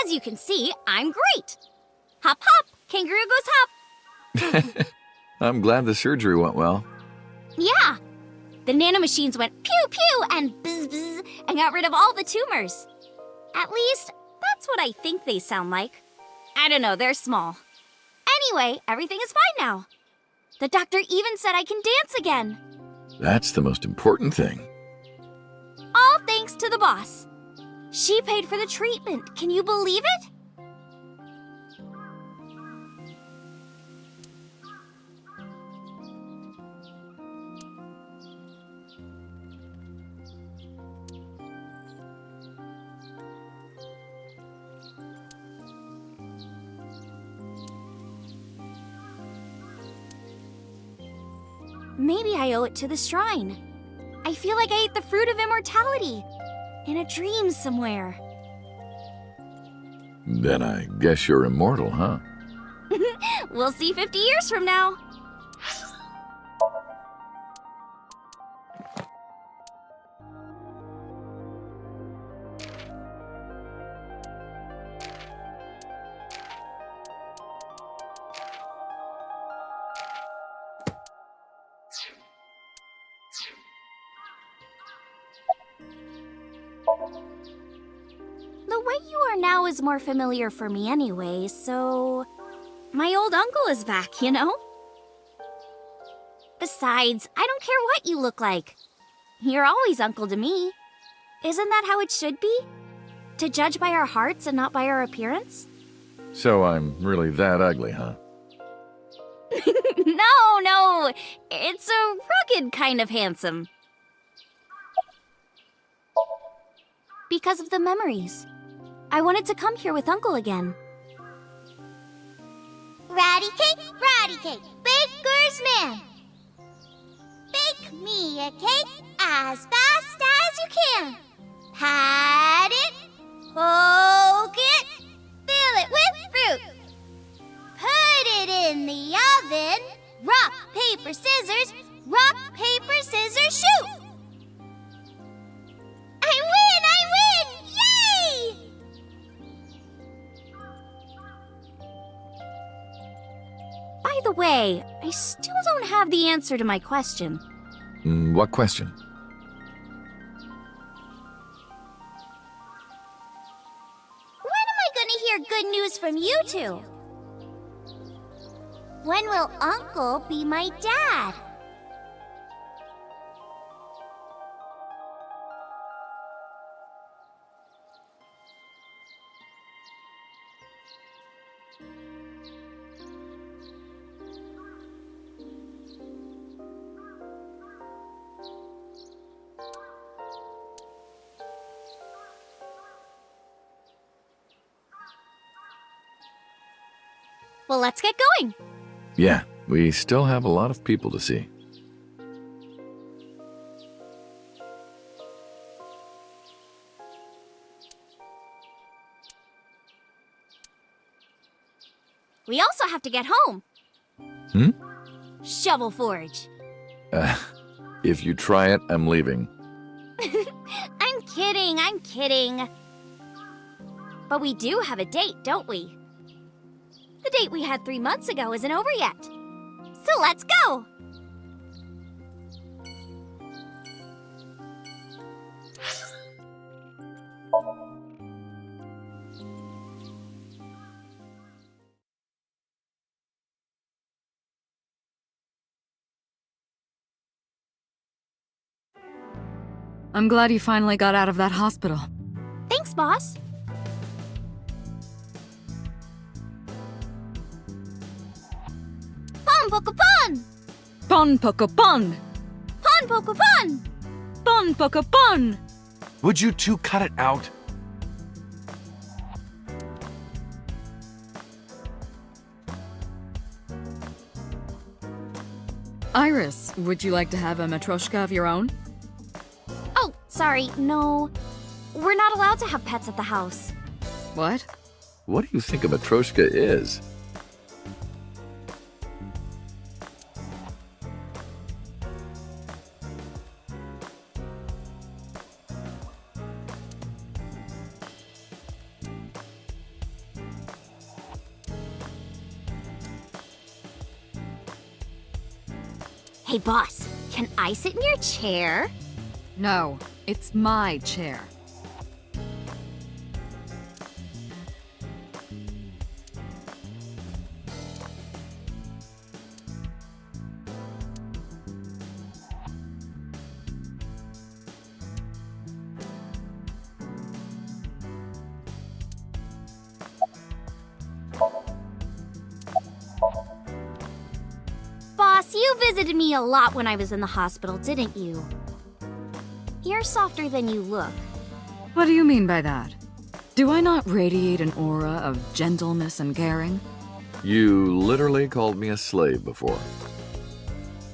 As you can see, I'm great. Hop, hop, kangaroo goes hop. I'm glad the surgery went well. Yeah. The nanomachines went pew pew and bzz bzz and got rid of all the tumors. At least, that's what I think they sound like. I don't know, they're small. Anyway, everything is fine now. The doctor even said I can dance again. That's the most important thing. All thanks to the boss. She paid for the treatment. Can you believe it? Maybe I owe it to the shrine. I feel like I ate the fruit of immortality. In a dream somewhere. Then I guess you're immortal, huh? We'll see 50 years from now. The way you are now is more familiar for me anyway, so... My old uncle is back, you know? Besides, I don't care what you look like. You're always uncle to me. Isn't that how it should be? To judge by our hearts and not by our appearance? So I'm really that ugly, huh? No. It's a rugged kind of handsome. Because of the memories. I wanted to come here with Uncle again. Ratty cake, baker's man. Bake me a cake as fast as you can. Pat it, poke it, fill it with fruit. Put it in the oven. Rock, paper, scissors, shoot. I win! Yay! By the way, I still don't have the answer to my question. What question? When am I gonna hear good news from you two? When will Uncle be my dad? Well, let's get going. Yeah, we still have a lot of people to see. We also have to get home. Shovel Forge. If you try it, I'm leaving. I'm kidding. But we do have a date, don't we? The date we had 3 months ago isn't over yet. So let's go! I'm glad you finally got out of that hospital. Thanks, boss. Pon poco pon! Pon poco pon! Pon poco pon! Pon poco pon! Would you two cut it out? Iris, would you like to have a matryoshka of your own? Oh, sorry, no. We're not allowed to have pets at the house. What? What do you think a matryoshka is? Hey, boss, can I sit in your chair? No, it's my chair. Boss, you visited me a lot when I was in the hospital, didn't you? You're softer than you look. What do you mean by that? Do I not radiate an aura of gentleness and caring? You literally called me a slave before.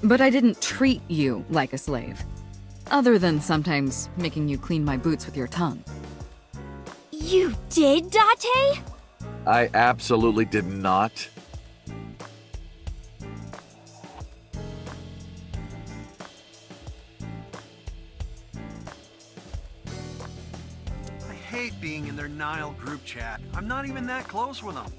But I didn't treat you like a slave. Other than sometimes making you clean my boots with your tongue. You did, Date? I absolutely did not. I hate being in their Nile group chat. I'm not even that close with them.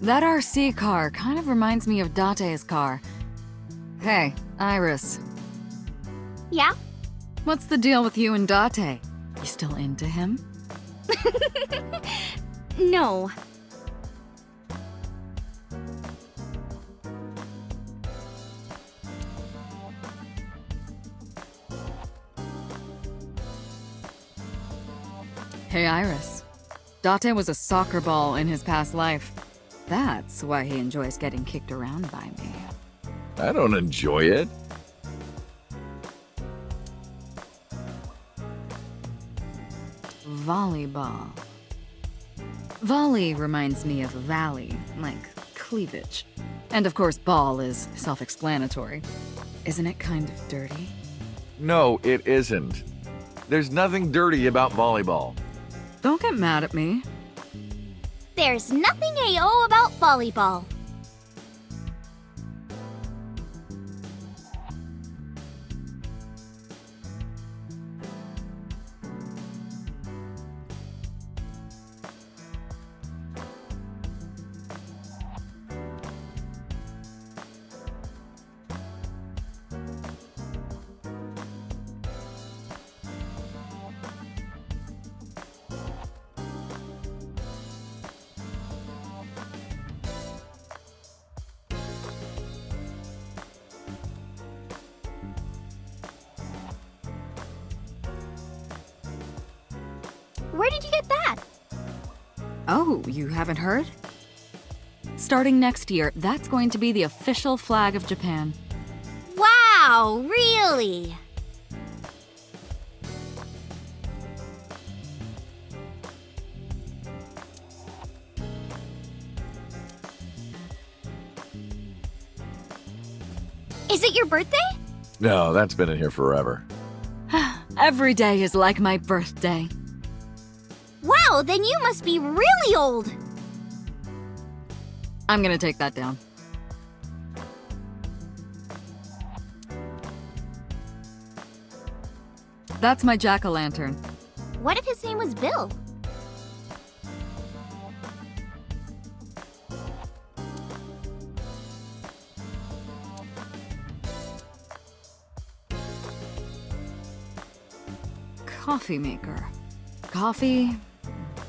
That RC car kind of reminds me of Date's car. Hey, Iris, Yeah? what's the deal with you and Date? You still into him? No. Hey, Iris. Date was a soccer ball in his past life. That's why he enjoys getting kicked around by me. I don't enjoy it. Volleyball. Volley reminds me of valley, like cleavage. And of course, ball is self-explanatory. Isn't it kind of dirty? No, it isn't. There's nothing dirty about volleyball. Don't get mad at me. There's nothing AO about volleyball. Where did you get that? Oh, you haven't heard? Starting next year, that's going to be the official flag of Japan. Wow, really? Is it your birthday? No, that's been in here forever. Every day is like my birthday. Wow, then you must be really old. I'm gonna take that down. That's my jack-o'-lantern. What if his name was Bill? coffee maker. Coffee,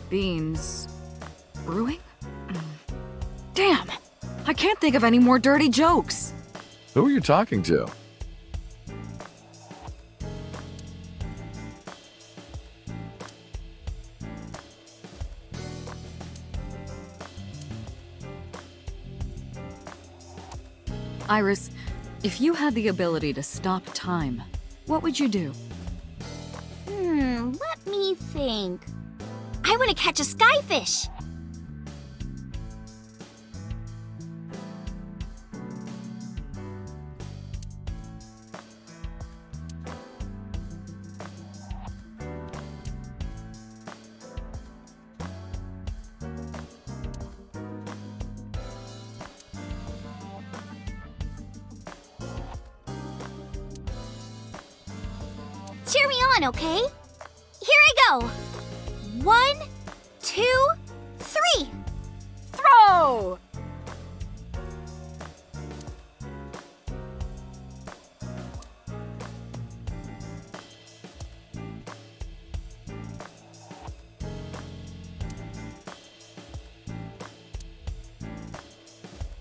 beans, brewing? Damn! I can't think of any more dirty jokes. Who are you talking to? Iris, if you had the ability to stop time, what would you do? Let me think. I want to catch a skyfish. Cheer me on, okay? Here I go. 1, 2, 3. Throw!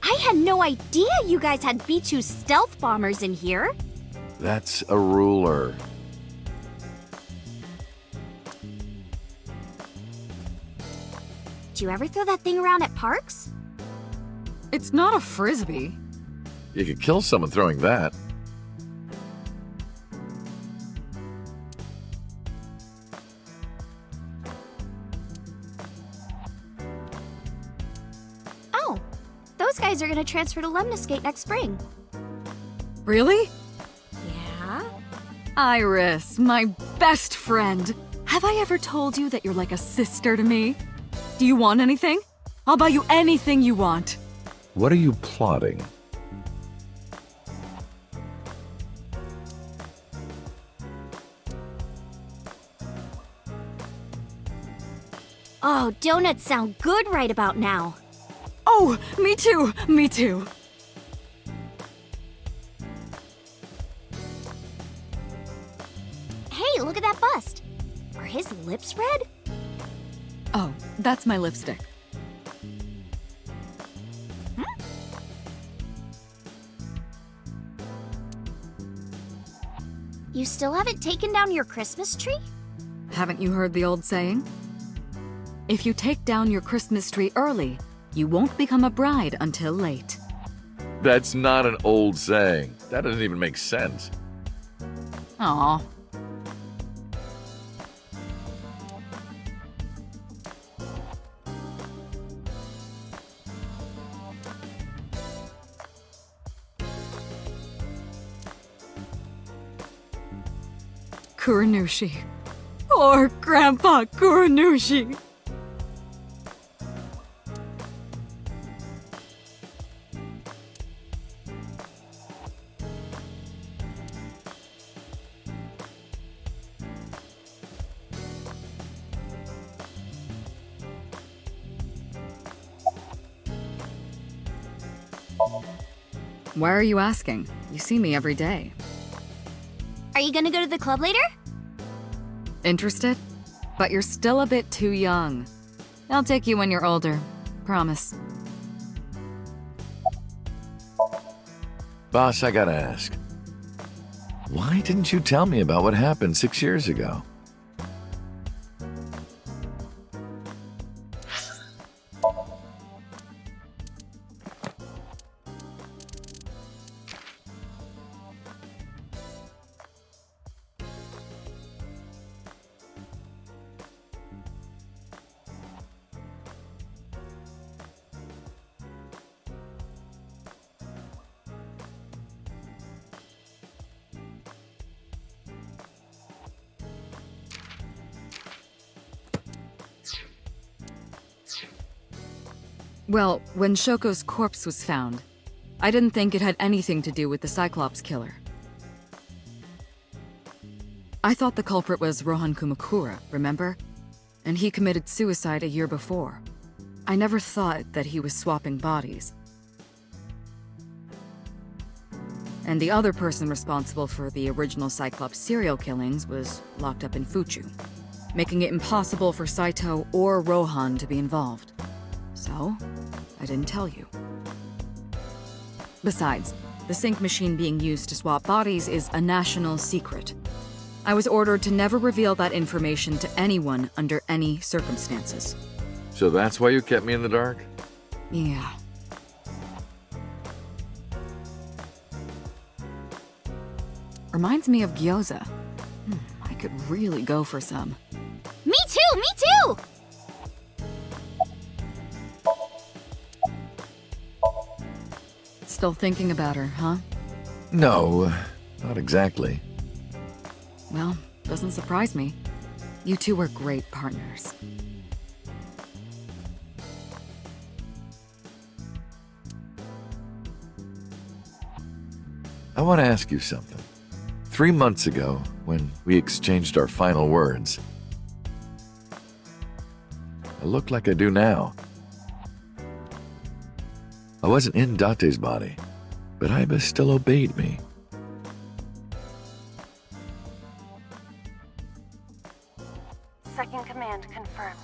I had no idea you guys had B2 stealth bombers in here. That's a ruler. Do you ever throw that thing around at parks? It's not a frisbee. You could kill someone throwing that. Oh, those guys are gonna transfer to Lemniscate next spring. Really? Yeah? Iris, my best friend. Have I ever told you that you're like a sister to me? Do you want anything? I'll buy you anything you want. What are you plotting? Oh, donuts sound good right about now. Oh, me too, me too. Hey, look at that bust. Are his lips red? Oh, that's my lipstick. You still haven't taken down your Christmas tree? Haven't you heard the old saying? If you take down your Christmas tree early, you won't become a bride until late. That's not an old saying. That doesn't even make sense. Aw. Kuranushi. Or Grandpa Kuranushi. Why are you asking? You see me every day. Are you gonna go to the club later? Interested? But you're still a bit too young. I'll take you when you're older. Promise. Boss, I gotta ask. Why didn't you tell me about what happened 6 years ago? Well, when Shoko's corpse was found, I didn't think it had anything to do with the Cyclops killer. I thought the culprit was Rohan Kumakura, remember? And he committed suicide a year before. I never thought that he was swapping bodies. and the other person responsible for the original Cyclops serial killings was locked up in Fuchu, making it impossible for Saito or Rohan to be involved. So, I didn't tell you. Besides, the sync machine being used to swap bodies is a national secret. I was ordered to never reveal that information to anyone under any circumstances. So that's why you kept me in the dark? Yeah. Reminds me of gyoza. I could really go for some. Me too, me too! Still thinking about her, huh? No, not exactly. Well, doesn't surprise me. You two were great partners. I want to ask you something. 3 months ago, when we exchanged our final words, I look like I do now. I wasn't in Date's body, but Aiba still obeyed me. Second command confirmed.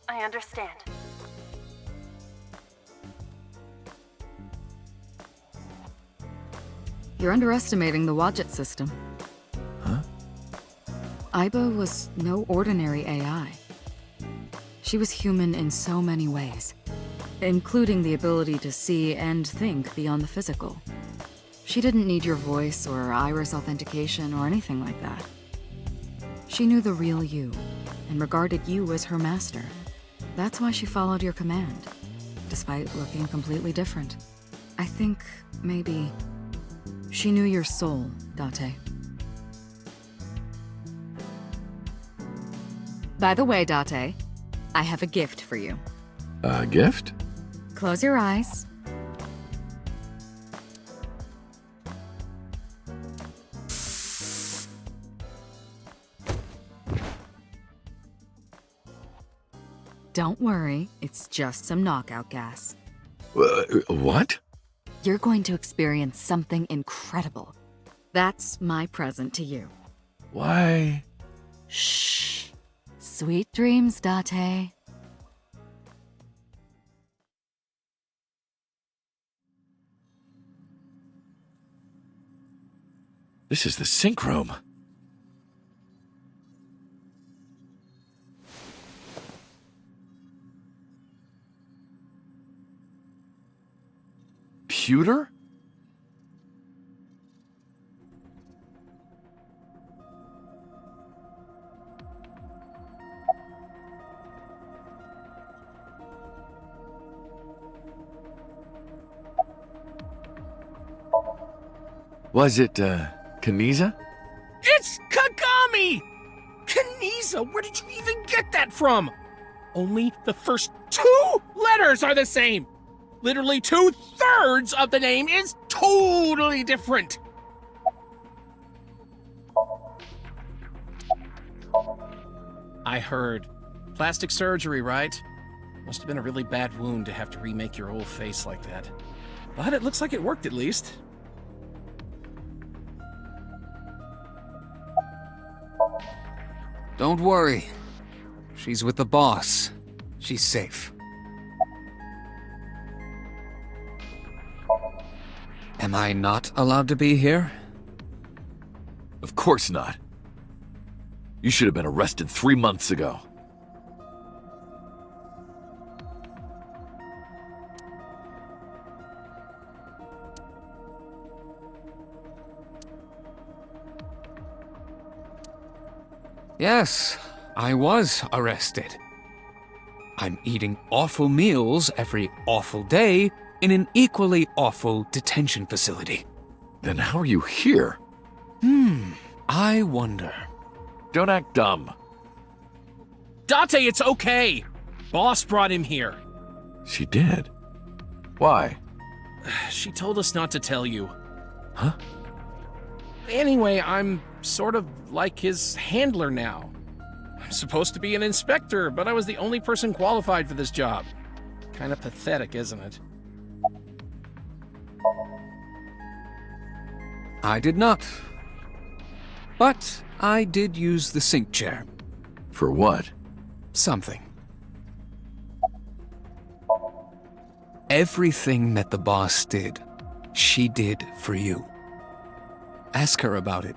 I understand. You're underestimating the Wadjet system. Huh? Aiba was no ordinary AI. She was human in so many ways, including the ability to see and think beyond the physical. She didn't need your voice or iris authentication or anything like that. She knew the real you, and regarded you as her master. That's why she followed your command, despite looking completely different. I think, maybe, she knew your soul, Date. By the way, Date, I have a gift for you. A gift? Close your eyes. Don't worry, it's just some knockout gas. What? You're going to experience something incredible. That's my present to you. Why? Shh. Sweet dreams, Date. This is the sync room. Pewter? Was it, Kaniza? It's Kagami! Kaniza, where did you even get that from? Only the first 2 letters are the same. Literally 2/3 of the name is totally different. I heard. Plastic surgery, right? Must have been a really bad wound to have to remake your whole face like that. But it looks like it worked at least. Don't worry. She's with the boss. She's safe. Am I not allowed to be here? Of course not. You should have been arrested 3 months ago. Yes, I was arrested. I'm eating awful meals every awful day in an equally awful detention facility. Then how are you here? I wonder. Don't act dumb. Date, it's okay. Boss brought him here. She did. Why? She told us not to tell you. Huh? Anyway, I'm sort of like his handler now. I'm supposed to be an inspector, but I was the only person qualified for this job. Kind of pathetic, isn't it? I did not. But I did use the sink chair. For what? Something. Everything that the boss did, she did for you. Ask her about it.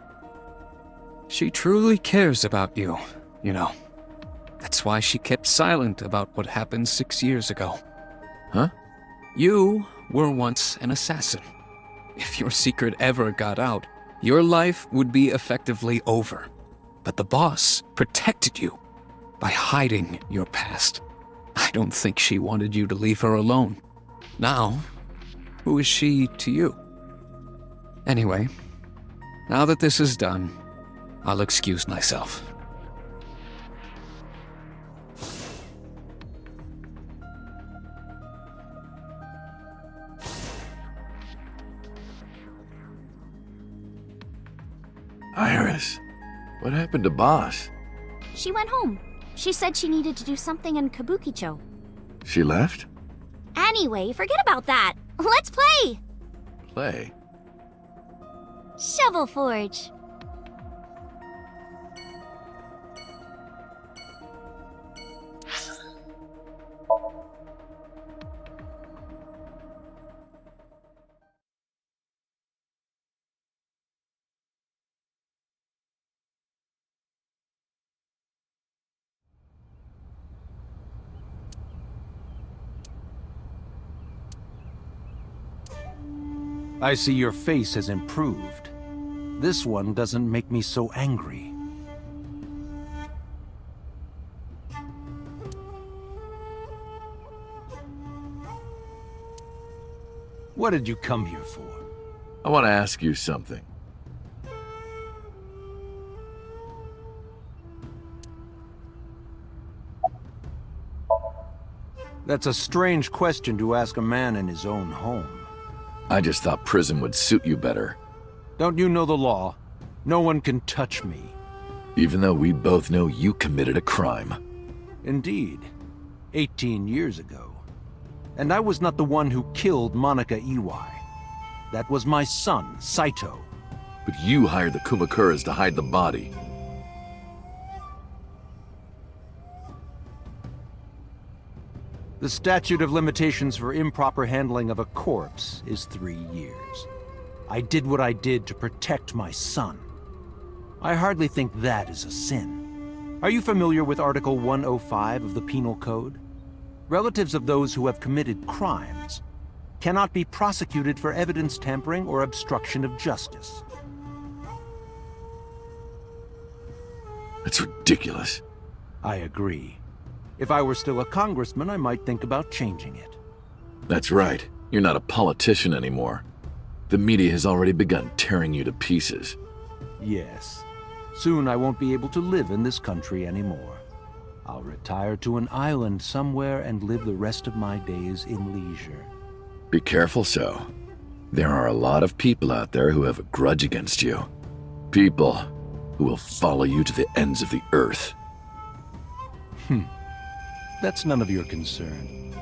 She truly cares about you, you know. That's why she kept silent about what happened 6 years ago. Huh? You were once an assassin. If your secret ever got out, your life would be effectively over. But the boss protected you by hiding your past. I don't think she wanted you to leave her alone. Now, who is she to you? Anyway, now that this is done, I'll excuse myself. Iris, what happened to Boss? She went home. She said she needed to do something in Kabukicho. She left? Anyway, forget about that. Let's play! Play? Shovel Forge. I see your face has improved. This one doesn't make me so angry. What did you come here for? I want to ask you something. That's a strange question to ask a man in his own home. I just thought prison would suit you better. Don't you know the law? No one can touch me. Even though we both know you committed a crime. Indeed. 18 years ago. And I was not the one who killed Monica Iwai. That was my son, Saito. But you hired the Kumakuras to hide the body. The statute of limitations for improper handling of a corpse is 3 years. I did what I did to protect my son. I hardly think that is a sin. Are you familiar with Article 105 of the Penal Code? Relatives of those who have committed crimes cannot be prosecuted for evidence tampering or obstruction of justice. That's ridiculous. I agree. If I were still a congressman, I might think about changing it. That's right. You're not a politician anymore. The media has already begun tearing you to pieces. Yes. Soon I won't be able to live in this country anymore. I'll retire to an island somewhere and live the rest of my days in leisure. Be careful, so. There are a lot of people out there who have a grudge against you. People who will follow you to the ends of the earth. That's none of your concern.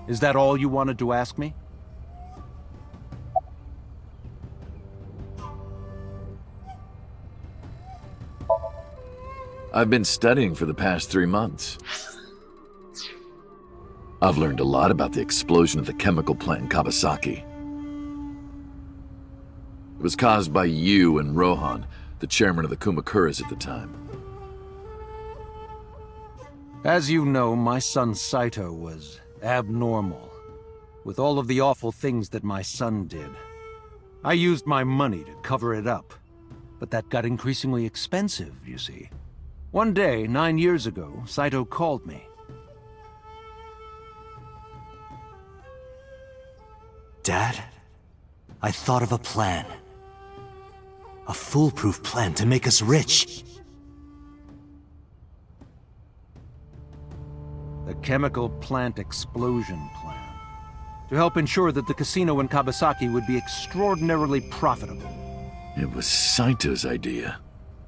Is that all you wanted to ask me? I've been studying for the past 3 months. I've learned a lot about the explosion of the chemical plant in Kawasaki. It was caused by you and Rohan, the chairman of the Kumakuras at the time. As you know, my son Saito was abnormal, with all of the awful things that my son did. I used my money to cover it up, but that got increasingly expensive, you see. One day, 9 years ago, Saito called me. Dad, I thought of a plan. A foolproof plan to make us rich. The chemical plant explosion plan. To help ensure that the casino in Kawasaki would be extraordinarily profitable. It was Saito's idea.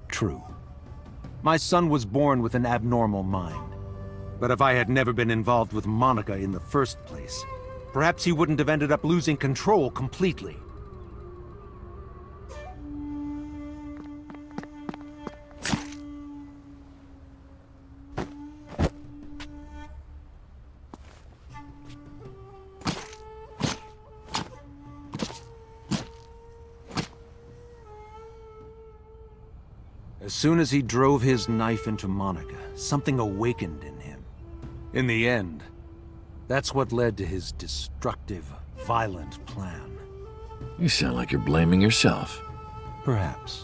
True. My son was born with an abnormal mind. But if I had never been involved with Monica in the first place, perhaps he wouldn't have ended up losing control completely. soon as he drove his knife into Monica, something awakened in him. In the end, that's what led to his destructive, violent plan. You sound like you're blaming yourself. Perhaps.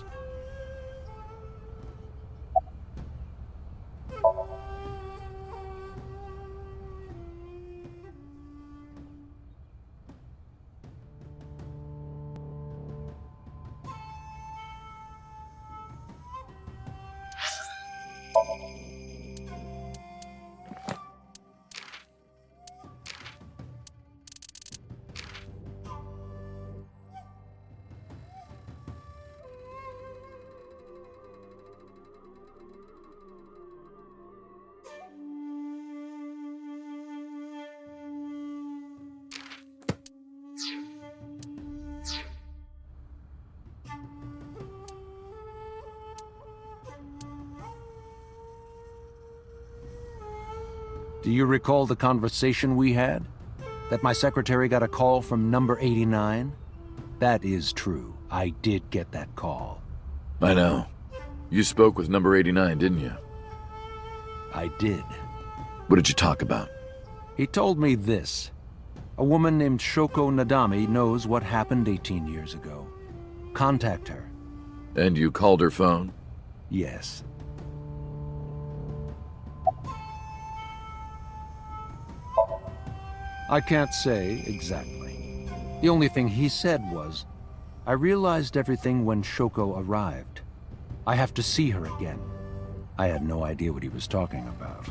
Do you recall the conversation we had? That my secretary got a call from number 89? That is true. I did get that call. I know. You spoke with number 89, didn't you? I did. What did you talk about? He told me this. A woman named Shoko Nadami knows what happened 18 years ago. Contact her. And you called her phone? Yes. I can't say exactly. The only thing he said was, I realized everything when Shoko arrived. I have to see her again. I had no idea what he was talking about.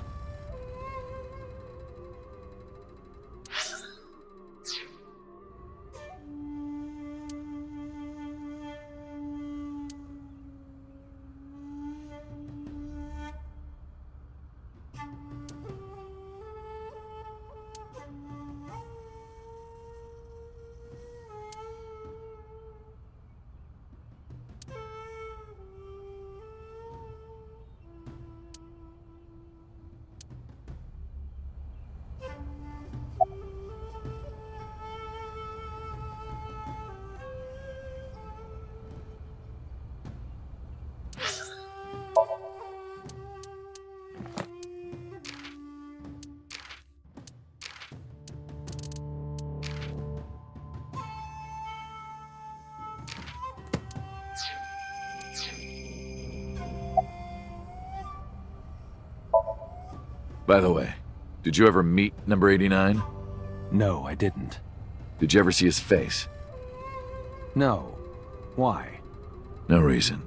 By the way, did you ever meet number 89? No, I didn't. Did you ever see his face? No. Why? No reason.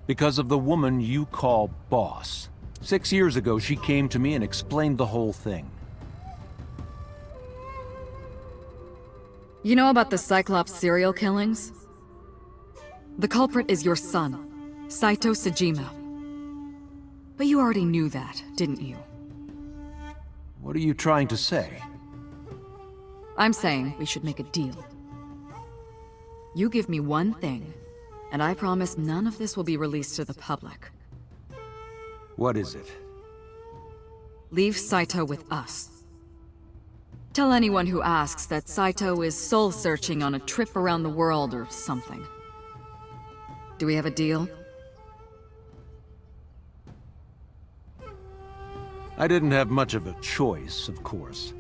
Because of the woman you call boss. 6 years ago, she came to me and explained the whole thing. You know about the Cyclops serial killings? The culprit is your son, Saito Sejima. But you already knew that, didn't you? What are you trying to say? I'm saying we should make a deal. You give me one thing, and I promise none of this will be released to the public. What is it? Leave Saito with us. Tell anyone who asks that Saito is soul-searching on a trip around the world or something. Do we have a deal? I didn't have much of a choice, of course.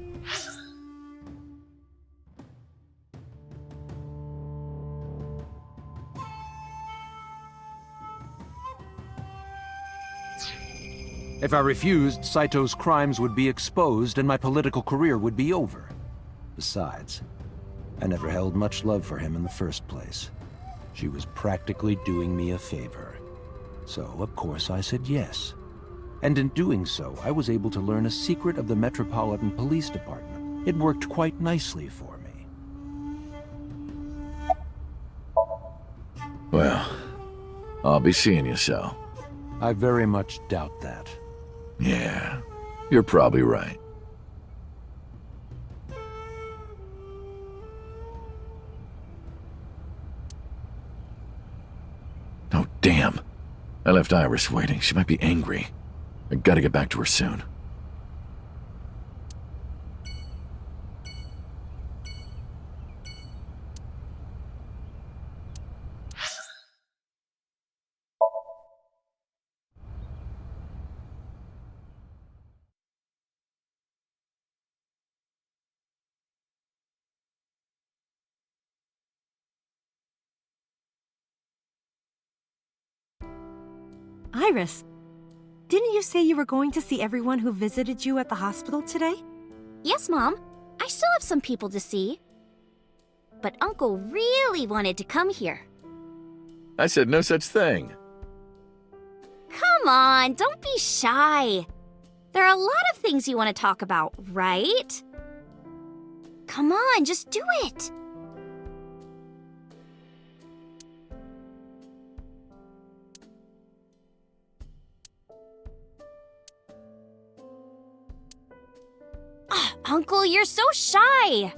If I refused, Saito's crimes would be exposed and my political career would be over. Besides, I never held much love for him in the first place. She was practically doing me a favor. So, of course, I said yes. And in doing so, I was able to learn a secret of the Metropolitan Police Department. It worked quite nicely for me. Well, I'll be seeing you, so. I very much doubt that. Yeah, you're probably right. Oh, damn. I left Iris waiting. She might be angry. I gotta get back to her soon. Iris, didn't you say you were going to see everyone who visited you at the hospital today? Yes, Mom. I still have some people to see. But Uncle really wanted to come here. I said no such thing. Come on, don't be shy. There are a lot of things you want to talk about, right? Come on, just do it. Uncle, you're so shy.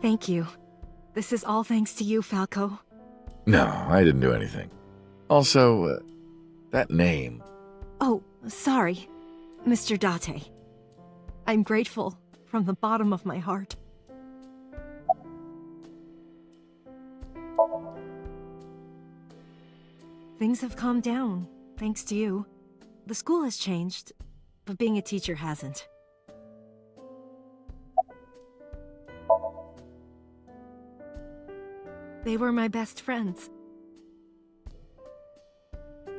Thank you. This is all thanks to you, Falco. No, I didn't do anything. Also, that name. Oh, sorry, Mr. Date. I'm grateful from the bottom of my heart. Things have calmed down, thanks to you. The school has changed, but being a teacher hasn't. They were my best friends.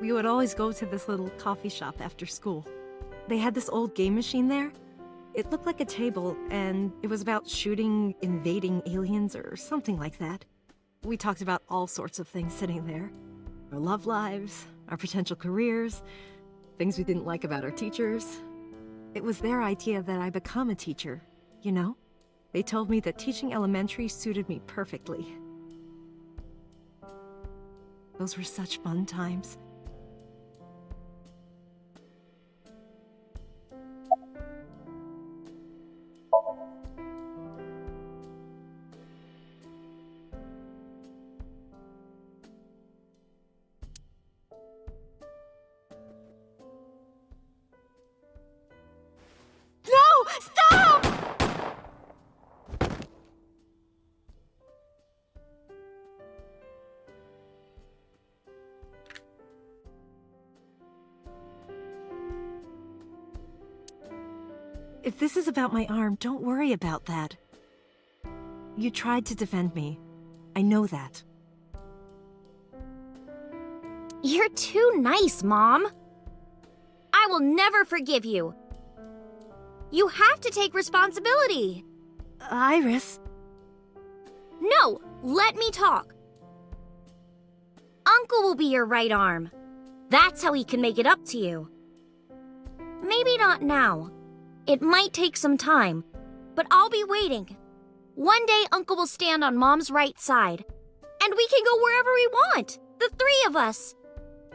We would always go to this little coffee shop after school. They had this old game machine there. It looked like a table, and it was about shooting invading aliens or something like that. We talked about all sorts of things sitting there. Our love lives, our potential careers, things we didn't like about our teachers. It was their idea that I become a teacher, you know? They told me that teaching elementary suited me perfectly. Those were such fun times. No! Stop! If this is about my arm, don't worry about that. You tried to defend me. I know that. You're too nice, Mom. I will never forgive you. You have to take responsibility. Iris. No, let me talk. Uncle will be your right arm. That's how he can make it up to you. Maybe not now. It might take some time, but I'll be waiting. One day Uncle will stand on Mom's right side, and we can go wherever we want, the three of us.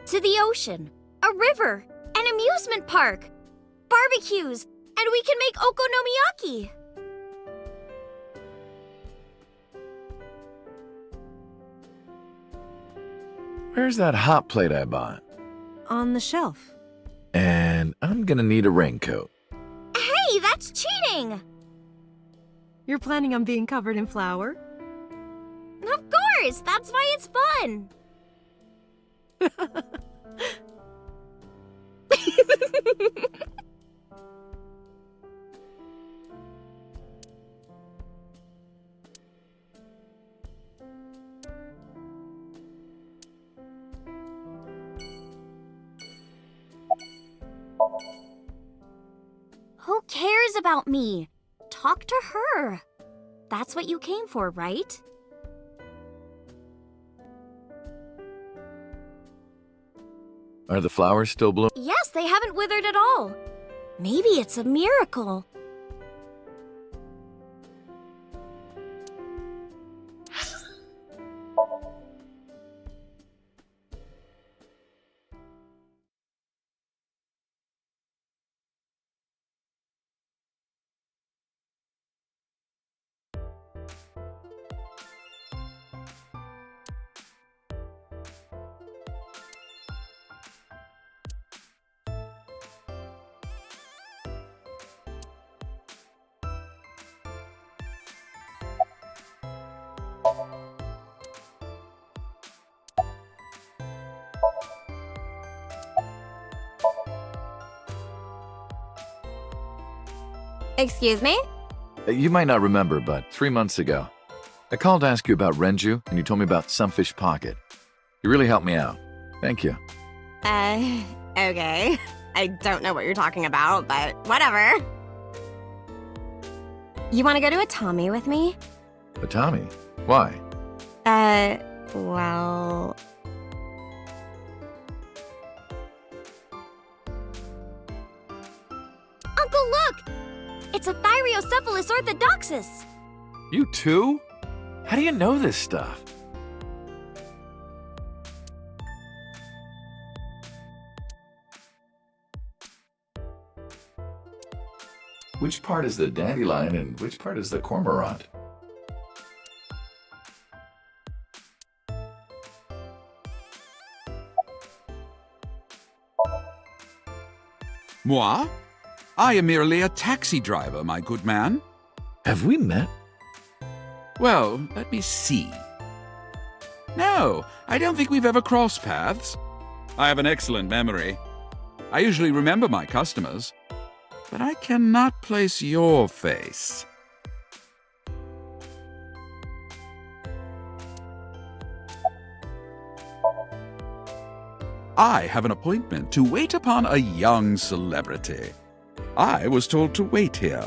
To the ocean, a river, an amusement park, barbecues, and we can make okonomiyaki. Where's that hot plate I bought? On the shelf. And I'm gonna need a raincoat. Hey, that's cheating! You're planning on being covered in flour? Of course! That's why it's fun! Who cares about me? Talk to her. That's what you came for, right? Are the flowers still blooming? Yes, they haven't withered at all. Maybe it's a miracle. Excuse me? You might not remember, but 3 months ago, I called to ask you about Renju, and you told me about Sunfish Pocket. You really helped me out. Thank you. Okay. I don't know what you're talking about, but whatever. You want to go to a Tommy with me? But Tommy, why? Well... Uncle, look! It's a Thyreocephalus orthodoxus! You too? How do you know this stuff? Which part is the dandelion and which part is the cormorant? Moi? I am merely a taxi driver, my good man. Have we met? Well, let me see. No, I don't think we've ever crossed paths. I have an excellent memory. I usually remember my customers, but I cannot place your face. I have an appointment to wait upon a young celebrity. I was told to wait here.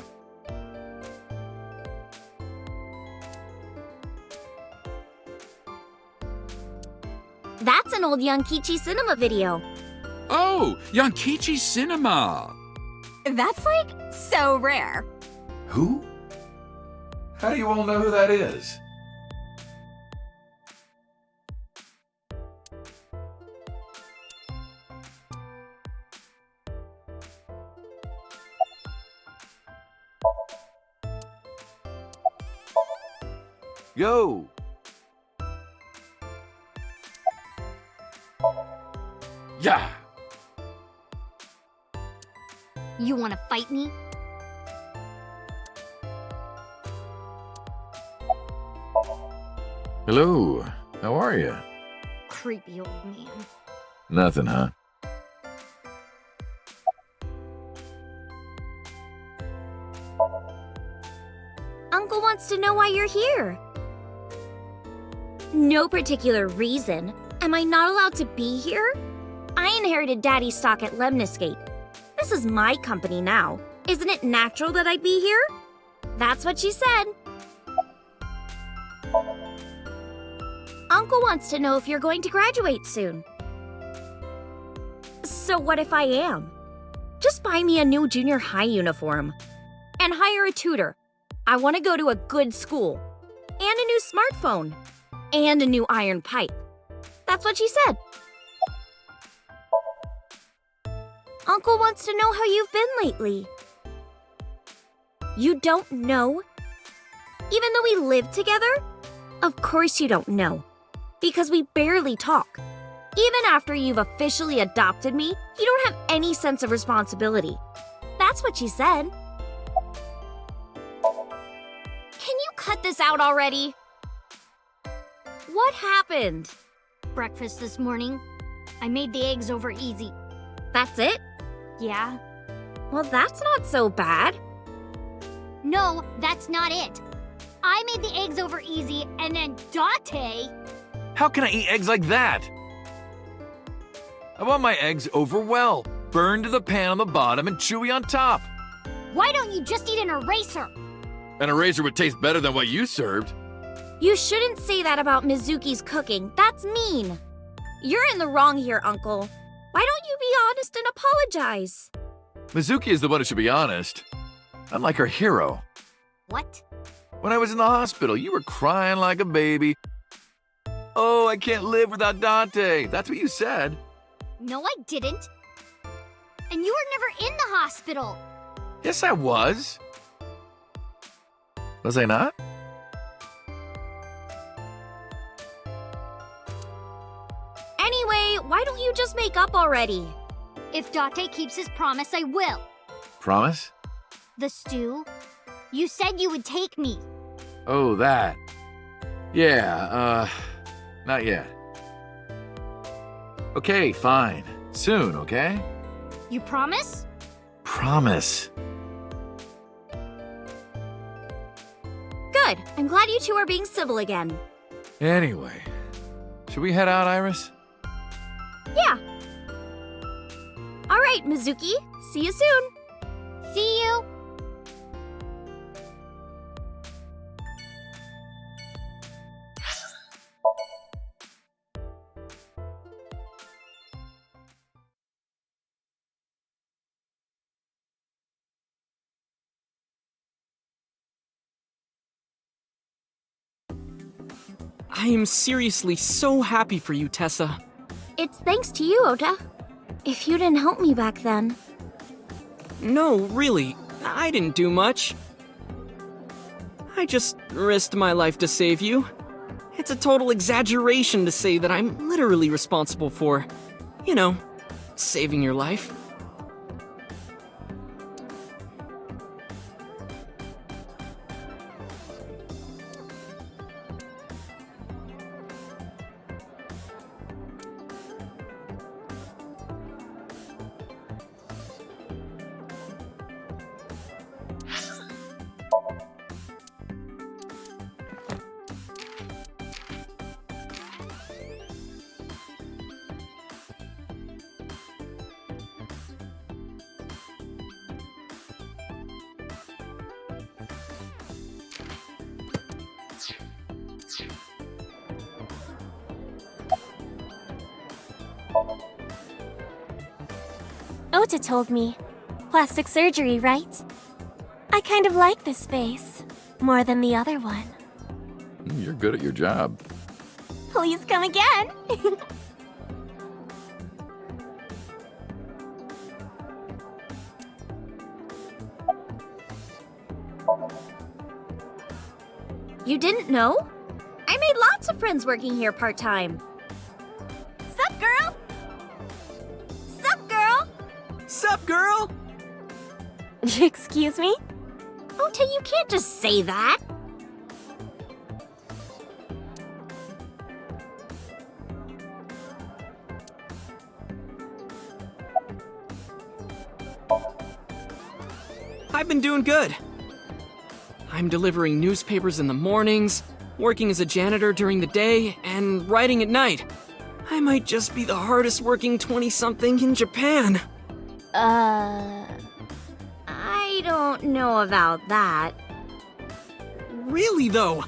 That's an old Yankichi Cinema video. Oh, Yankichi Cinema! That's like so rare. Who? How do you all know who that is? Yo! Yeah! You wanna fight me? Hello, how are you? Creepy old man. Nothing, huh? Uncle wants to know why you're here. No particular reason. Am I not allowed to be here? I inherited Daddy's stock at Lemniscate. This is my company now. Isn't it natural that I'd be here? That's what she said. Uncle wants to know if you're going to graduate soon. So what if I am? Just buy me a new junior high uniform. And hire a tutor. I want to go to a good school. And a new smartphone. And a new iron pipe. That's what she said. Uncle wants to know how you've been lately. You don't know? Even though we live together? Of course you don't know. Because we barely talk. Even after you've officially adopted me, you don't have any sense of responsibility. That's what she said. cut this out already? What happened? Breakfast this morning. I made the eggs over easy. That's it? Yeah. Well, that's not so bad. No, that's not it. I made the eggs over easy, and then Date... How can I eat eggs like that? I want my eggs over well, burned to the pan on the bottom and chewy on top. Why don't you just eat an eraser? An eraser would taste better than what you served. You shouldn't say that about Mizuki's cooking. That's mean. You're in the wrong here, Uncle. Why don't you be honest and apologize? Mizuki is the one who should be honest. Unlike her hero. What? When I was in the hospital, you were crying like a baby. Oh, I can't live without Dante. That's what you said. No, I didn't. And you were never in the hospital. Yes, I was. Was I not? Anyway, why don't you just make up already? If Date keeps his promise, I will. Promise? The stew? You said you would take me. Oh, that. Yeah, not yet. Okay, fine. Soon, okay? You promise? Promise. Good. I'm glad you two are being civil again. Anyway, should we head out, Iris? Yeah. All right, Mizuki. See you soon. See you. I am seriously so happy for you, Tessa. It's thanks to you, Ota. If you didn't help me back then. No, really, I didn't do much. I just risked my life to save you. It's a total exaggeration to say that I'm literally responsible for, you know, saving your life. Ota told me. Plastic surgery, right? I kind of like this face. More than the other one. You're good at your job. Please come again. You didn't know? I made lots of friends working here part-time. Sup, girl? Sup, girl? Sup, girl? Excuse me? Ota, you can't just say that. I've been doing good. I'm delivering newspapers in the mornings, working as a janitor during the day, and writing at night. I might just be the hardest working 20-something in Japan. I don't know about that. Really, though?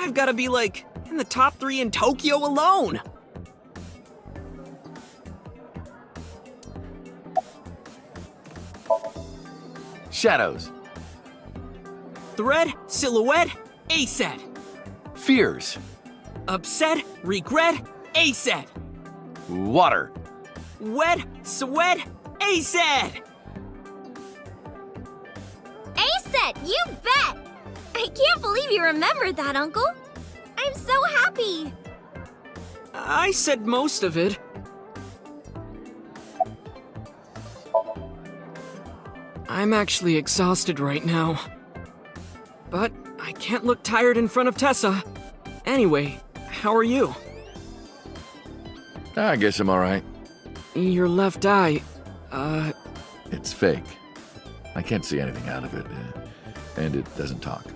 I've got to be, like, in the top 3 in Tokyo alone. Shadows. Thread, silhouette, A-set. Fears. Upset, regret, A-set. Water. Wet, sweat, A-set. A-set, you bet! I can't believe you remembered that, Uncle. I'm so happy. I said most of it. I'm actually exhausted right now. But I can't look tired in front of Tessa. Anyway, how are you? I guess I'm alright. Your left eye, It's fake. I can't see anything out of it, and it doesn't talk.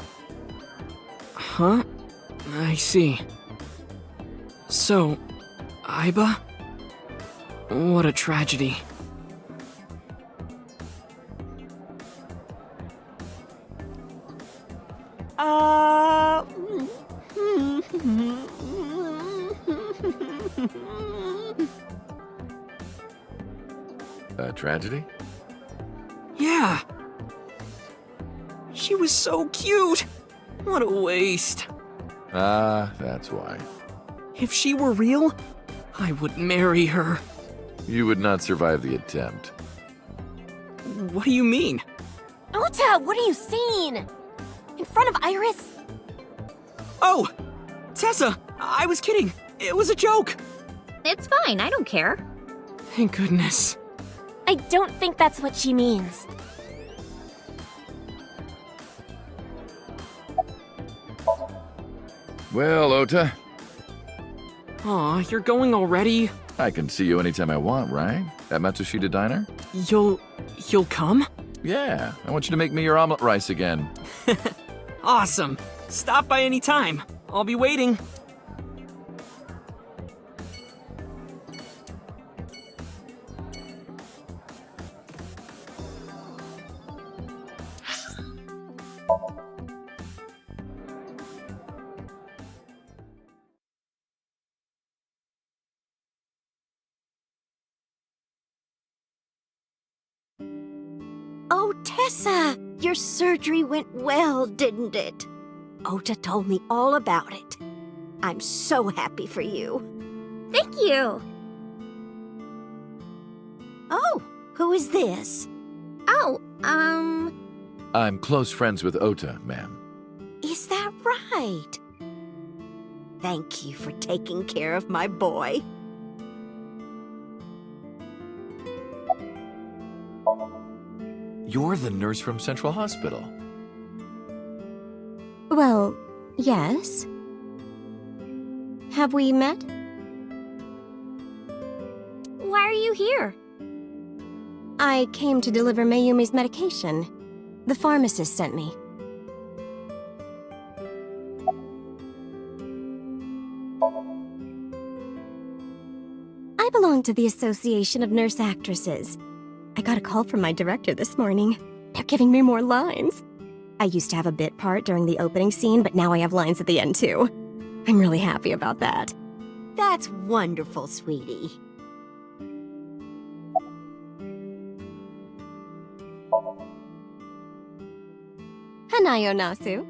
Huh? I see. So, Aiba? What a tragedy. A tragedy? Yeah. She was so cute. What a waste. Ah, that's why. If she were real, I would marry her. You would not survive the attempt. What do you mean? Ota, what are you seeing? In front of Iris? Oh! Tessa! I was kidding. It was a joke. It's fine, I don't care. Thank goodness. I don't think that's what she means. Well, Ota, Aw, you're going already? I can see you anytime I want, right? At Matsushita Diner? You'll come? Yeah, I want you to make me your omelet rice again. Awesome. Stop by any time. I'll be waiting. Oh, Tessa, your surgery went well, didn't it? Ota told me all about it. I'm so happy for you. Thank you. Oh, who is this? Oh, I'm close friends with Ota, ma'am. Is that right? Thank you for taking care of my boy. You're the nurse from Central Hospital. Well, yes. Have we met? why are you here? I came to deliver Mayumi's medication. The pharmacist sent me. I belong to the Association of Nurse Actresses. I got a call from my director this morning. They're giving me more lines. I used to have a bit part during the opening scene, but now I have lines at the end too. I'm really happy about that. That's wonderful, sweetie. Hanayo Nasu.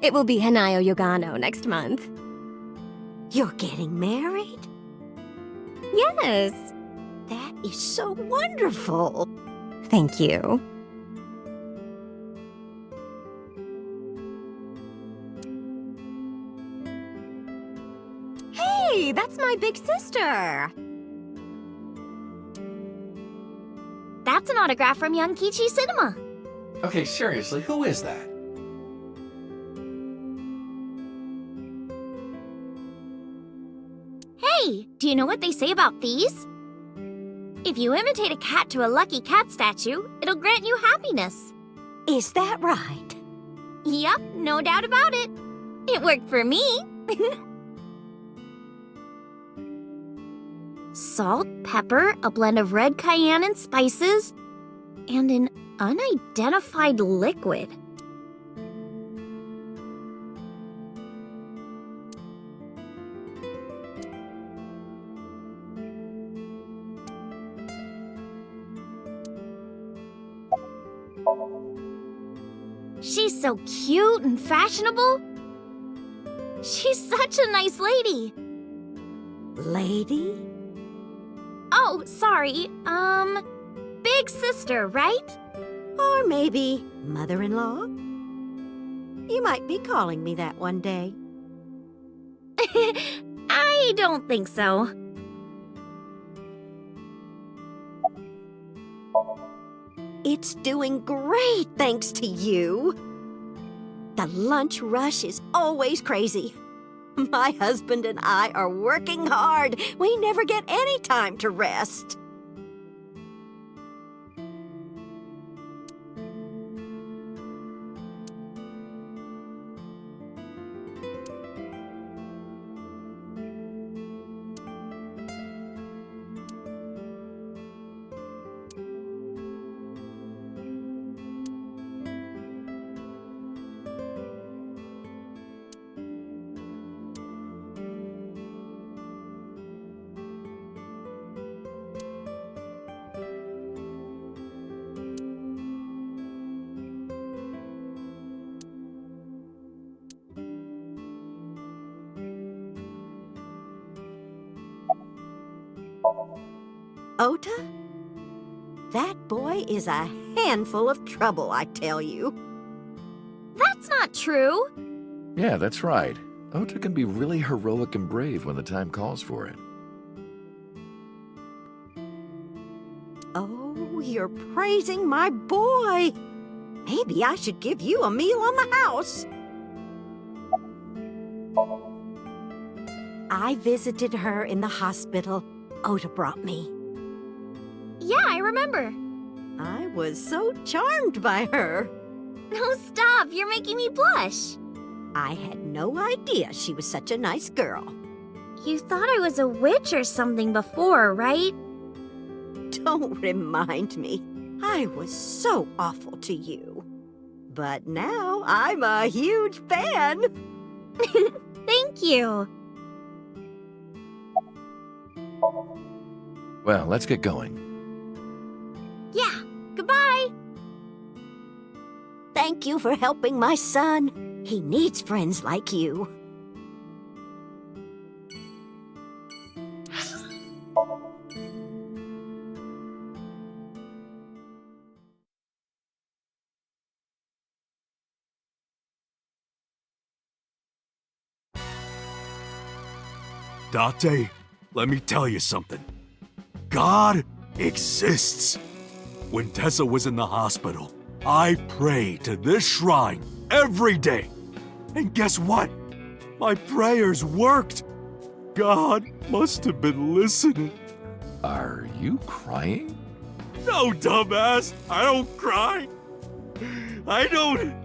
It will be Hanayo Yogano next month. You're getting married? Yes. That is so wonderful. Thank you. Hey, that's my big sister. That's an autograph from Young Kichi Cinema. Okay, seriously, who is that? Hey, do you know what they say about these? If you imitate a cat to a lucky cat statue, it'll grant you happiness. Is that right? Yup, no doubt about it. It worked for me. Salt, pepper, a blend of red cayenne and spices, and an unidentified liquid. She's so cute and fashionable. She's such a nice lady. Lady? Oh, sorry. Big sister, right? Or maybe mother-in-law? You might be calling me that one day. I don't think so. It's doing great thanks to you. The lunch rush is always crazy. My husband and I are working hard. We never get any time to rest. Ota? That boy is a handful of trouble, I tell you. That's not true. Yeah, that's right. Ota can be really heroic and brave when the time calls for it. Oh, you're praising my boy. Maybe I should give you a meal on the house. I visited her in the hospital. Ota brought me. Yeah, I remember. I was so charmed by her. No, stop. You're making me blush. I had no idea she was such a nice girl. You thought I was a witch or something before, right? Don't remind me. I was so awful to you. But now I'm a huge fan. Thank you. Well, let's get going. Yeah, goodbye. Thank you for helping my son. He needs friends like you. Date, let me tell you something. God exists. When Tessa was in the hospital, I prayed to this shrine every day. And guess what? My prayers worked. God must have been listening. Are you crying? No, dumbass. I don't cry. I don't.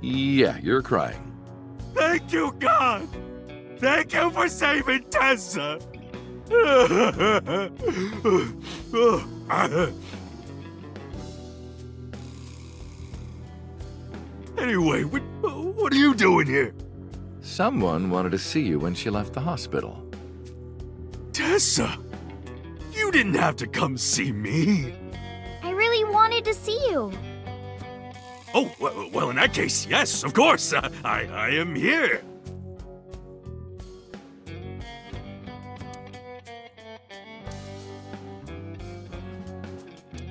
Yeah, you're crying. Thank you, God. Thank you for saving Tessa. Anyway, what are you doing here? Someone wanted to see you when she left the hospital. Tessa, you didn't have to come see me. I really wanted to see you. Oh, well, in that case, yes, of course. I am here.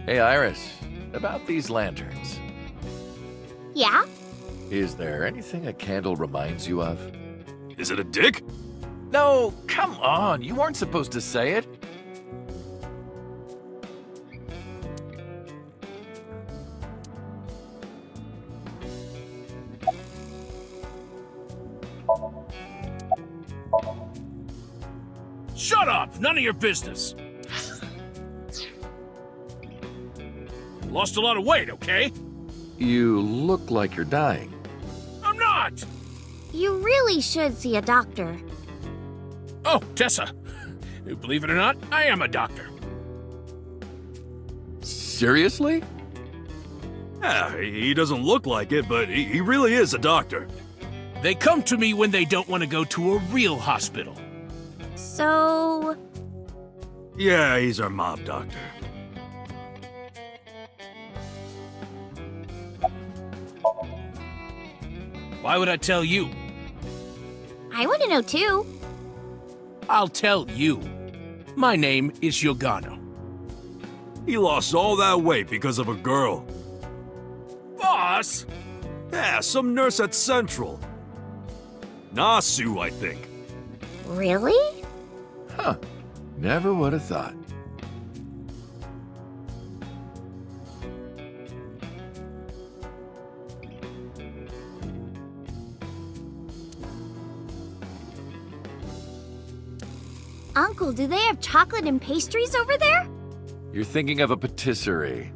Hey, Iris, about these lanterns. Yeah? Is there anything a candle reminds you of? Is it a dick? No, come on. You weren't supposed to say it. Shut up! None of your business. Lost a lot of weight, okay? You look like you're dying. I'm not! You really should see a doctor. Oh, Tessa. Believe it or not, I am a doctor. Seriously? Yeah, he doesn't look like it, but he really is a doctor. They come to me when they don't want to go to a real hospital. So... Yeah, he's our mob doctor. Why would I tell you? I want to know too. I'll tell you. My name is Yogano. He lost all that weight because of a girl. Boss! Yeah, some nurse at Central. Nasu, I think. Really? Huh. Never would have thought. Uncle, do they have chocolate and pastries over there? You're thinking of a patisserie.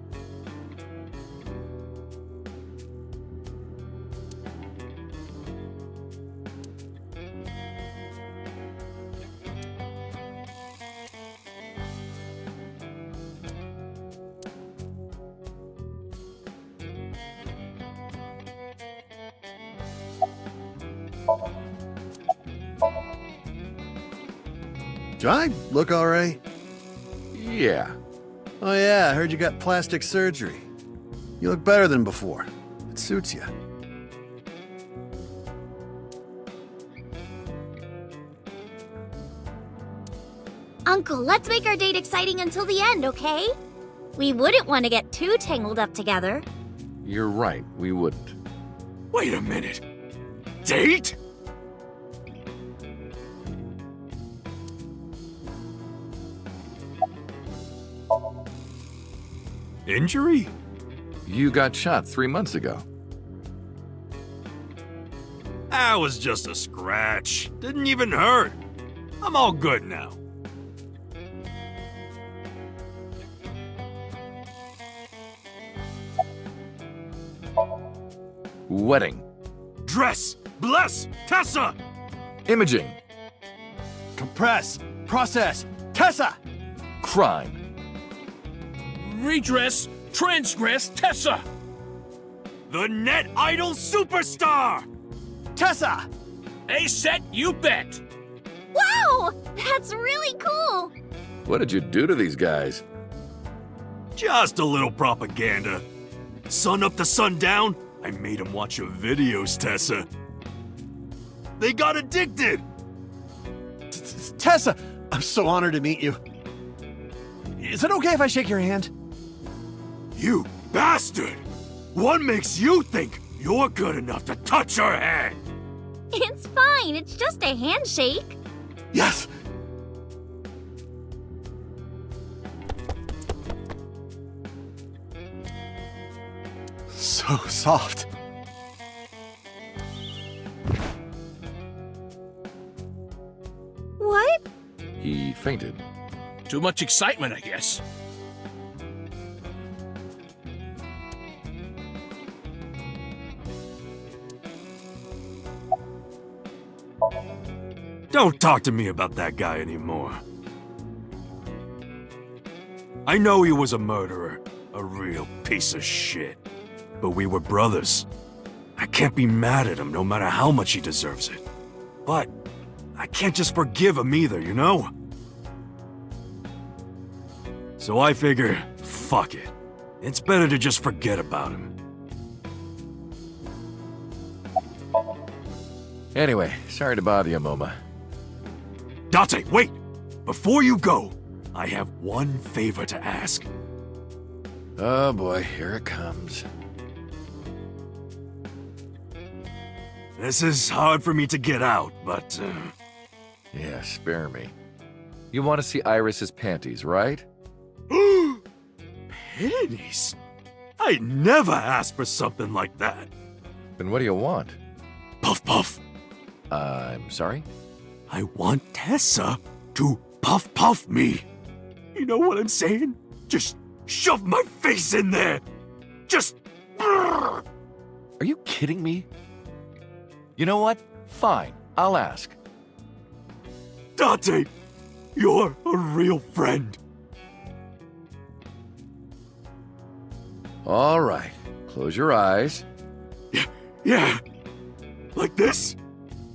Do I look all right? Yeah. Oh yeah, I heard you got plastic surgery. You look better than before. It suits you. Uncle, let's make our date exciting until the end, okay? We wouldn't want to get too tangled up together. You're right, we wouldn't. Wait a minute. Date? Injury? You got shot 3 months ago. That was just a scratch. Didn't even hurt. I'm all good now. Wedding. Dress! Bless! Tessa! Imaging. Compress! Process! Tessa! Crime. Redress, transgress, Tessa! The net idol superstar! Tessa! A set, you bet! Wow! That's really cool! What did you do to these guys? Just a little propaganda. Sun up to sundown, I made them watch your videos, Tessa. They got addicted! Tessa! I'm so honored to meet you. Is it okay if I shake your hand? You bastard! What makes you think you're good enough to touch her hand? It's fine, it's just a handshake. Yes! So soft. What? He fainted. Too much excitement, I guess. Don't talk to me about that guy anymore. I know he was a murderer, a real piece of shit. But we were brothers. I can't be mad at him no matter how much he deserves it. But I can't just forgive him either, you know? So I figure, fuck it. It's better to just forget about him. Anyway, sorry to bother you, Moma. Date, wait! Before you go, I have one favor to ask. Oh boy, here it comes. This is hard for me to get out, but... Yeah, spare me. You want to see Iris's panties, right? Panties? I never asked for something like that. Then what do you want? Puff puff. I'm sorry? I want Tessa to puff puff me. You know what I'm saying? Just shove my face in there. Just... Are you kidding me? You know what? Fine, I'll ask. Date, you're a real friend. All right, close your eyes. Yeah. Like this?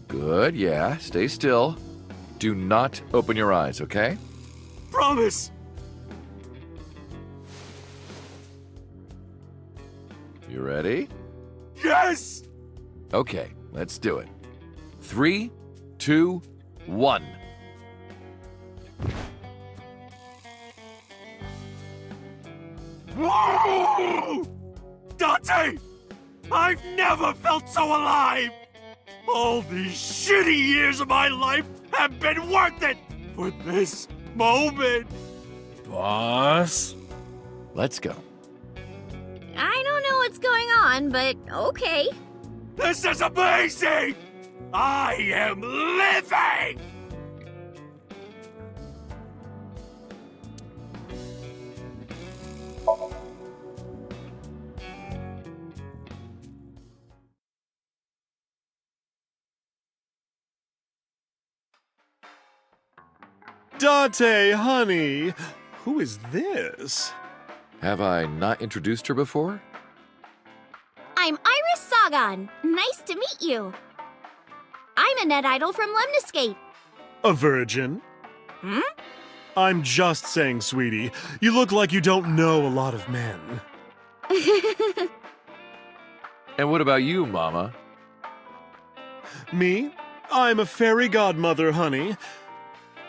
Good, yeah, stay still. Do not open your eyes, okay? Promise. You ready? Yes! Okay, let's do it. 3, 2, 1. Whoa! Date! I've never felt so alive! All these shitty years of my life have been worth it for this moment! Boss? Let's go. I don't know what's going on, but okay. This is amazing! I am living! Date, honey. Who is this? Have I not introduced her before? I'm Iris Sagan. Nice to meet you. I'm a net idol from Lemniscate. A virgin? Hmm? I'm just saying, sweetie. You look like you don't know a lot of men. And what about you, Mama? Me? I'm a fairy godmother, honey.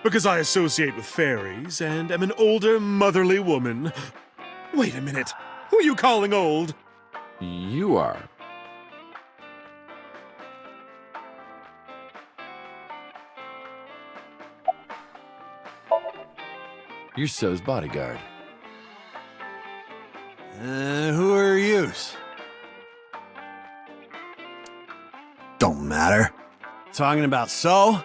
Because I associate with fairies and am an older, motherly woman. Wait a minute. Who are you calling old? You are. You're So's bodyguard. Who are yous? Don't matter. Talking about So?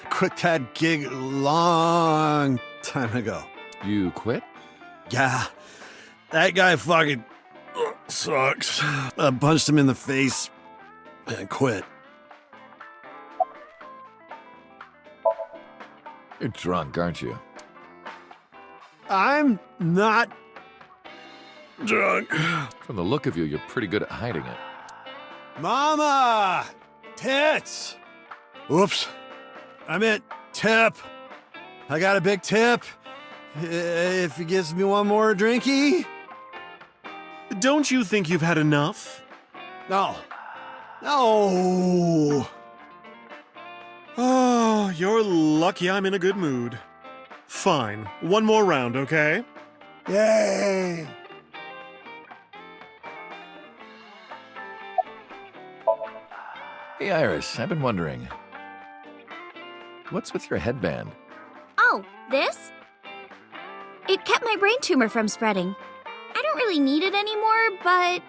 Quit that gig long time ago. You quit? Yeah. That guy fucking sucks. I punched him in the face and quit. You're drunk, aren't you? I'm not drunk. From the look of you, you're pretty good at hiding it. Mama! Tits! Oops. I meant tip. I got a big tip. If he gives me one more drinky. Don't you think you've had enough? No. No. Oh, you're lucky I'm in a good mood. Fine. One more round, okay? Yay! Hey, Iris, I've been wondering. What's with your headband? Oh, this? It kept my brain tumor from spreading. I don't really need it anymore, but